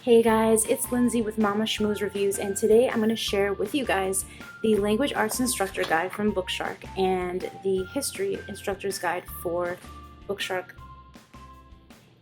Hey guys, it's Lindsay with Mama Schmooze Reviews, and today I'm going to share with you guys the Language Arts Instructor Guide from BookShark and the History Instructor's Guide for BookShark.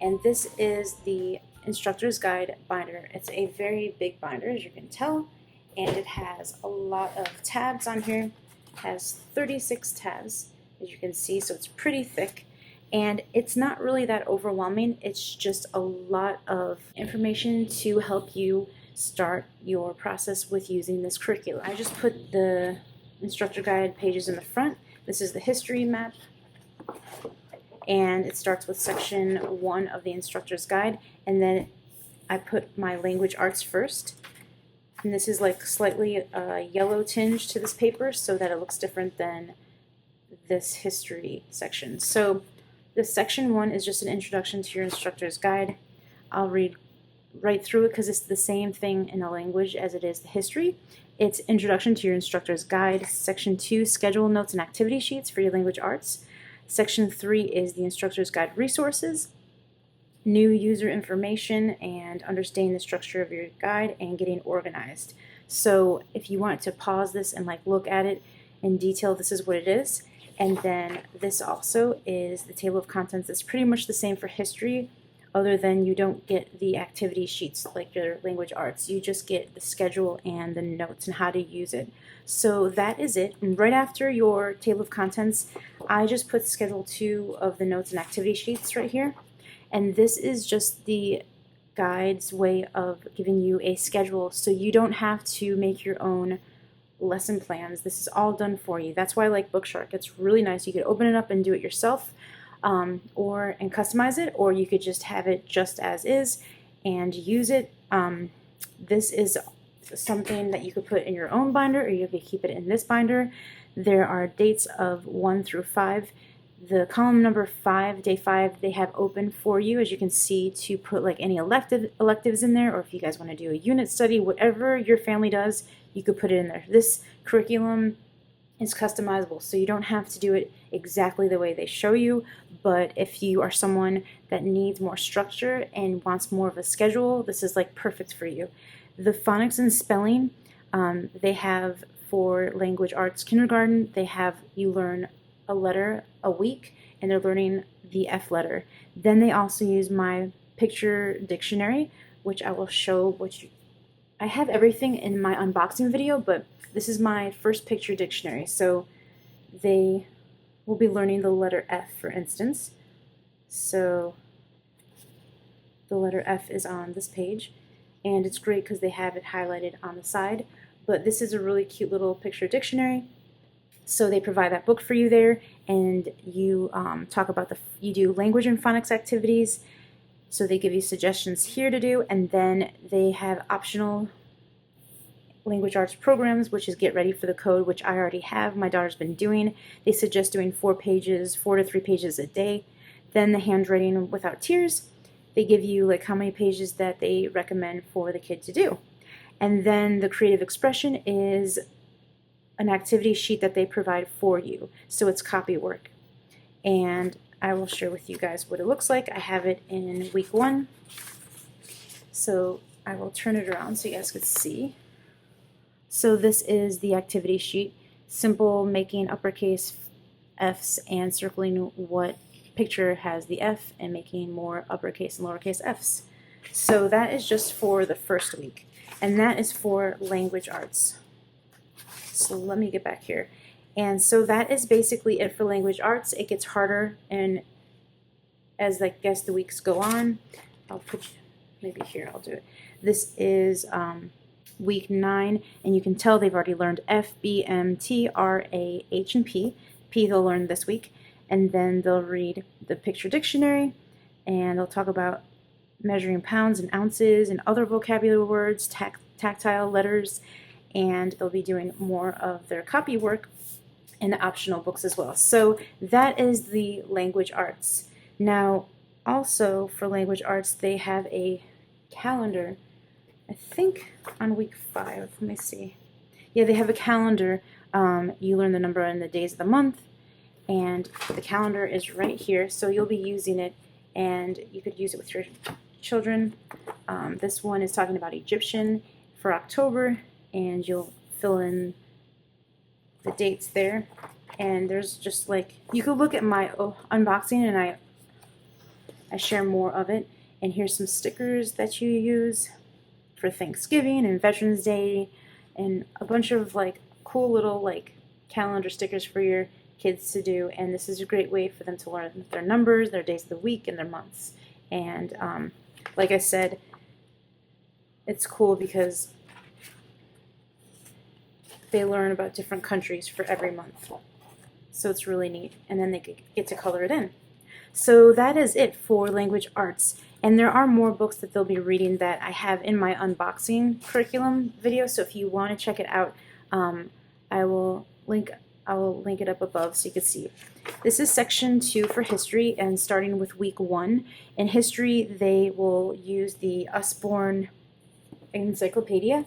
And this is the Instructor's Guide binder. It's a very big binder, as you can tell, and it has a lot of tabs on here. It has 36 tabs, as you can see, so it's pretty thick. And it's not really that overwhelming. It's just a lot of information to help you start your process with using this curriculum. I just put the instructor guide pages in the front. This is the history map, and it starts with section 1 of the instructor's guide, and then I put my language arts first. And this is like slightly yellow tinge to this paper so that it looks different than this history section. So this section 1 is just an introduction to your instructor's guide. I'll read right through it because it's the same thing in the language as it is the history. It's introduction to your instructor's guide. Section 2, schedule, notes, and activity sheets for your language arts. Section 3 is the instructor's guide resources, new user information, and understanding the structure of your guide and getting organized. So if you want to pause this and look at it in detail, this is what it is. And then this also is the table of contents. It's pretty much the same for history, other than you don't get the activity sheets like your language arts. You just get the schedule and the notes and how to use it. So that is it. And right after your table of contents, I just put schedule 2 of the notes and activity sheets right here. And this is just the guide's way of giving you a schedule so you don't have to make your own lesson plans. This is all done for you. That's why I like BookShark. It's really nice. You could open it up and do it yourself, and customize it, or you could just have it just as is and use it. This is something that you could put in your own binder, or you could keep it in this binder. There are dates of 1 through 5. The column number 5, day 5, they have open for you, as you can see, to put any electives in there, or if you guys want to do a unit study, whatever your family does, you could put it in there. This curriculum is customizable, so you don't have to do it exactly the way they show you, but if you are someone that needs more structure and wants more of a schedule, this is perfect for you. The phonics and spelling, they have for language arts kindergarten, they have you learn a letter a week, and they're learning the F letter. Then they also use my picture dictionary, which I will show I have everything in my unboxing video, but this is my first picture dictionary. So they will be learning the letter F, for instance. So the letter F is on this page, and it's great because they have it highlighted on the side. But this is a really cute little picture dictionary. So they provide that book for you there, and you talk about you do language and phonics activities. So they give you suggestions here to do, and then they have optional language arts programs, which is Get Ready for the Code, which I already have. My daughter's been doing. They suggest doing 4 to 3 pages a day. Then the handwriting without tears, they give you how many pages that they recommend for the kid to do. And then the creative expression is an activity sheet that they provide for you. So it's copy work. And I will share with you guys what it looks like. I have it in week 1. So I will turn it around so you guys can see. So this is the activity sheet. Simple making uppercase F's and circling what picture has the F and making more uppercase and lowercase F's. So that is just for the first week. And that is for language arts. So let me get back here. And so that is basically it for language arts. It gets harder, and as I guess the weeks go on, I'll put maybe here, I'll do it. This is week 9, and you can tell they've already learned F, B, M, T, R, A, H, and P. P they'll learn this week, and then they'll read the picture dictionary, and they'll talk about measuring pounds and ounces and other vocabulary words, tactile letters, and they'll be doing more of their copy work and the optional books as well. So that is the language arts. Now, also for language arts, they have a calendar, I think on week 5. Let me see. Yeah, they have a calendar. You learn the number and the days of the month, and the calendar is right here, so you'll be using it, and you could use it with your Children. This one is talking about Egyptian for October, and you'll fill in the dates there. And there's just like, you could look at my unboxing, and I share more of it. And here's some stickers that you use for Thanksgiving and Veterans Day, and a bunch of like cool little like calendar stickers for your kids to do. And this is a great way for them to learn their numbers, their days of the week, and their months. And like I said, it's cool because they learn about different countries for every month. So it's really neat. And then they get to color it in. So that is it for language arts. And there are more books that they'll be reading that I have in my unboxing curriculum video. So if you want to check it out, I will link it up above so you can see. This is section 2 for history, and starting with week 1. In history, they will use the USborn Encyclopedia,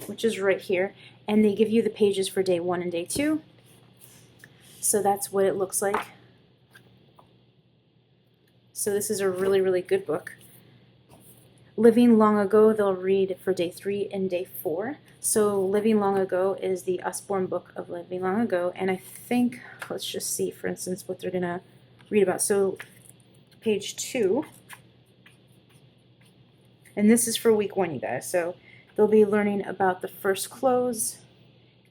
which is right here, and they give you the pages for day 1 and day 2. So that's what it looks like. So this is a really, really good book. Living Long Ago, they'll read for day 3 and day 4. So Living Long Ago is the Usborne book of Living Long Ago, and I think, let's just see, for instance, what they're going to read about. So page 2, and this is for week 1, you guys. So they'll be learning about the first clothes,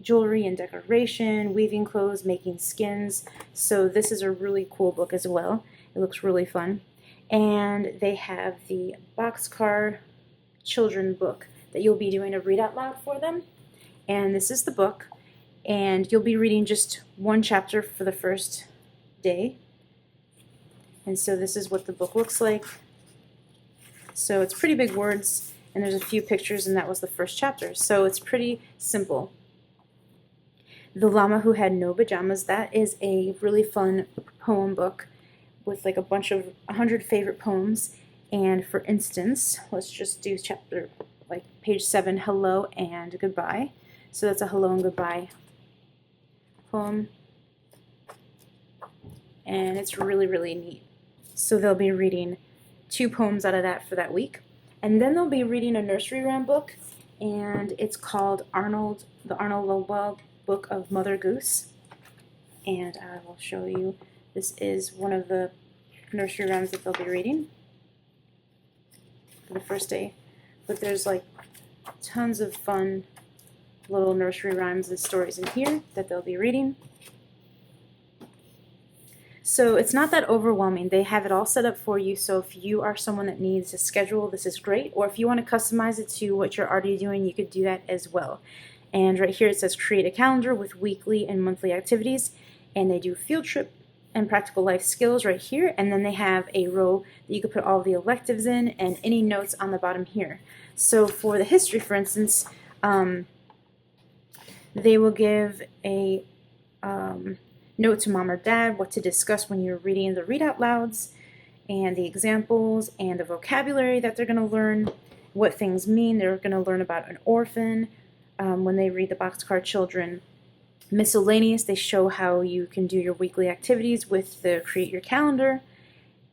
jewelry and decoration, weaving clothes, making skins. So this is a really cool book as well. It looks really fun. And they have the Boxcar Children book that you'll be doing a read out loud for them. And this is the book. And you'll be reading just one chapter for the first day. And so this is what the book looks like. So it's pretty big words, and there's a few pictures, and that was the first chapter. So it's pretty simple. The Llama Who Had No Pajamas, that is a really fun poem book with like a bunch of 100 favorite poems. And for instance, let's just do chapter, like page 7, Hello and Goodbye. So that's a hello and goodbye poem. And it's really, really neat. So they'll be reading 2 poems out of that for that week. And then they'll be reading a nursery rhyme book, and it's called the Arnold Lowell Book of Mother Goose. And I will show you, this is one of the nursery rhymes that they'll be reading for the first day. But there's like tons of fun little nursery rhymes and stories in here that they'll be reading. So it's not that overwhelming. They have it all set up for you, so if you are someone that needs a schedule, this is great. Or if you want to customize it to what you're already doing, you could do that as well. And right here it says create a calendar with weekly and monthly activities, and they do field trip and practical life skills right here, and then they have a row that you could put all the electives in and any notes on the bottom here. So for the history, for instance, they will give a note to mom or dad what to discuss when you're reading the read out louds, and the examples and the vocabulary that they're going to learn, what things mean. They're going to learn about an orphan when they read the Boxcar Children. Miscellaneous, they show how you can do your weekly activities with the create your calendar,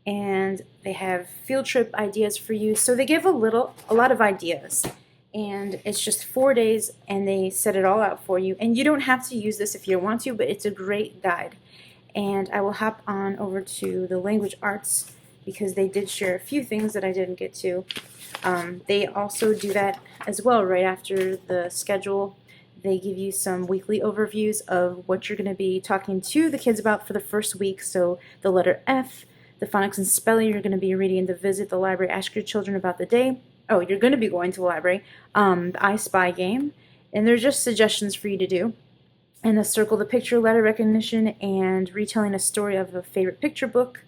and they have field trip ideas for you. So they give a lot of ideas, and it's just 4 days, and they set it all out for you. And you don't have to use this if you don't want to, but it's a great guide. And I will hop on over to the language arts because they did share a few things that I didn't get to. They also do that as well right after the schedule. They give you some weekly overviews of what you're going to be talking to the kids about for the first week. So the letter F, the phonics and spelling, you're going to be reading the visit the library, ask your children about the day. Oh, you're going to be going to the library. The I Spy game. And they're just suggestions for you to do. And the circle the picture, letter recognition, and retelling a story of a favorite picture book.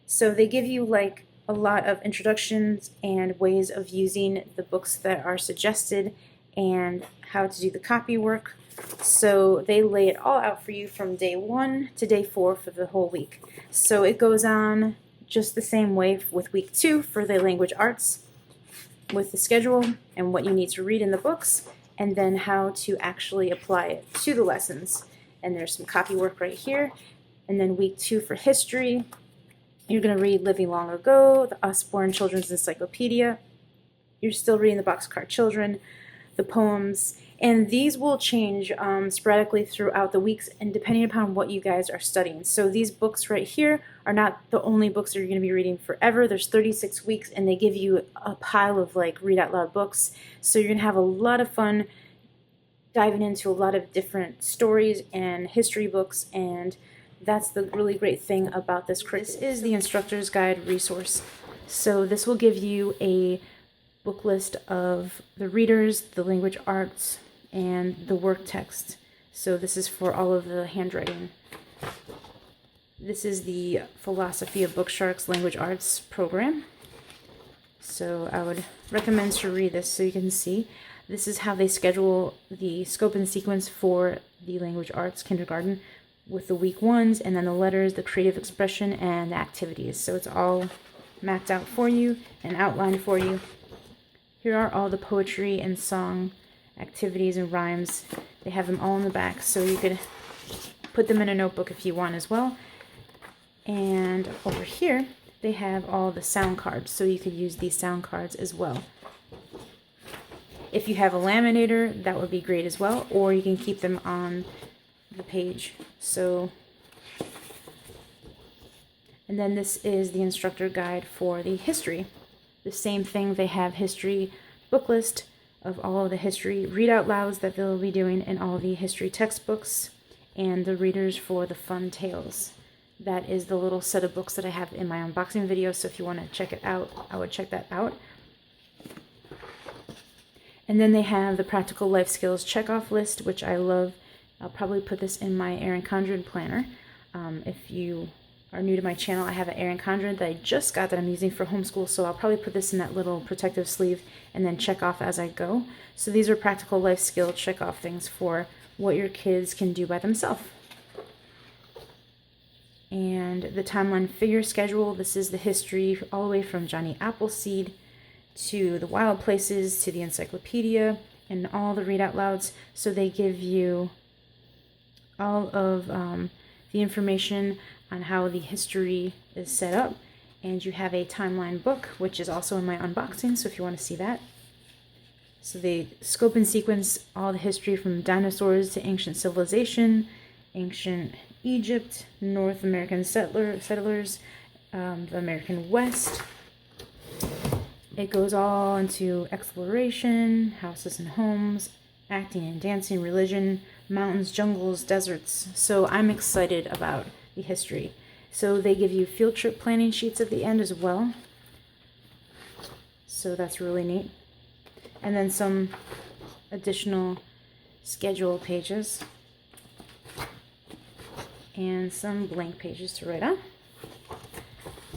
So they give you like a lot of introductions and ways of using the books that are suggested and how to do the copy work. So they lay it all out for you from day 1 to day 4 for the whole week. So it goes on just the same way with week 2 for the language arts, with the schedule and what you need to read in the books, and then how to actually apply it to the lessons. And there's some copy work right here. And then week 2 for history, You're going to read Living Long Ago, the USborn Children's Encyclopedia. You're still reading the Boxcar Children, the poems, and these will change sporadically throughout the weeks and depending upon what you guys are studying. So these books right here are not the only books that you're going to be reading forever. There's 36 weeks and they give you a pile of like read out loud books. So you're going to have a lot of fun diving into a lot of different stories and history books, and that's the really great thing about this curriculum. This is the Instructor's Guide resource. So this will give you a book list of the readers, the language arts, and the work text. So this is for all of the handwriting. This is the philosophy of BookShark's language arts program. So I would recommend to read this so you can see. This is how they schedule the scope and sequence for the language arts kindergarten with the week ones, and then the letters, the creative expression, and the activities. So it's all mapped out for you and outlined for you. Here are all the poetry and song activities and rhymes. They have them all in the back, so you could put them in a notebook if you want as well. And over here, they have all the sound cards, so you could use these sound cards as well. If you have a laminator, that would be great as well, or you can keep them on the page. So, and then this is the instructor guide for the history. The same thing, they have history book list of all of the history read out louds that they'll be doing in all the history textbooks, and the readers for the fun tales. That is the little set of books that I have in my unboxing video, so if you want to check it out, I would check that out. And then they have the practical life skills checkoff list, which I love. I'll probably put this in my Erin Condren planner. If you are new to my channel, I have an Erin Condren that I just got that I'm using for homeschool, so I'll probably put this in that little protective sleeve and then check off as I go. So these are practical life skill checkoff things for what your kids can do by themselves. And the timeline figure schedule, this is the history all the way from Johnny Appleseed to the wild places, to the encyclopedia, and all the read out louds. So they give you all of the information on how the history is set up, and you have a timeline book, which is also in my unboxing, so if you want to see that. So they scope and sequence all the history from dinosaurs to ancient civilization, ancient Egypt, North American settlers, the American West. It goes all into exploration, houses and homes, acting and dancing, religion, mountains, jungles, deserts. So I'm excited about the history. So they give you field trip planning sheets at the end as well. So that's really neat. And then some additional schedule pages and some blank pages to write on.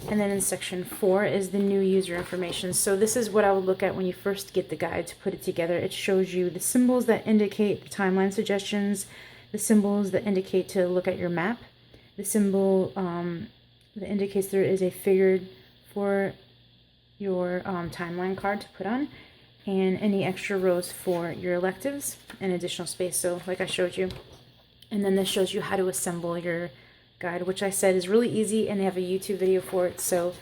And then in section 4 is the new user information. So this is what I would look at when you first get the guide to put it together. It shows you the symbols that indicate the timeline suggestions, the symbols that indicate to look at your map, the symbol that indicates there is a figure for your timeline card to put on, and any extra rows for your electives and additional space, so like I showed you. And then this shows you how to assemble your guide, which I said is really easy, and they have a YouTube video for it, so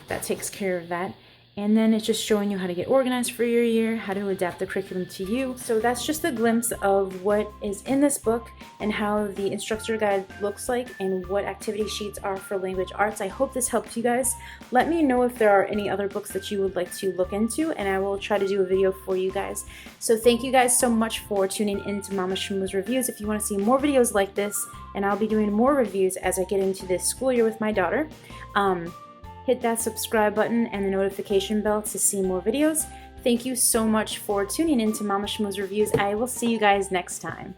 that takes care of that. And then it's just showing you how to get organized for your year, how to adapt the curriculum to you. So that's just a glimpse of what is in this book and how the instructor guide looks like and what activity sheets are for language arts. I hope this helped you guys. Let me know if there are any other books that you would like to look into, and I will try to do a video for you guys. So thank you guys so much for tuning in to Mama Shmu's Reviews. If you want to see more videos like this, and I'll be doing more reviews as I get into this school year with my daughter, hit that subscribe button and the notification bell to see more videos. Thank you so much for tuning in to Mama Shmu's Reviews. I will see you guys next time.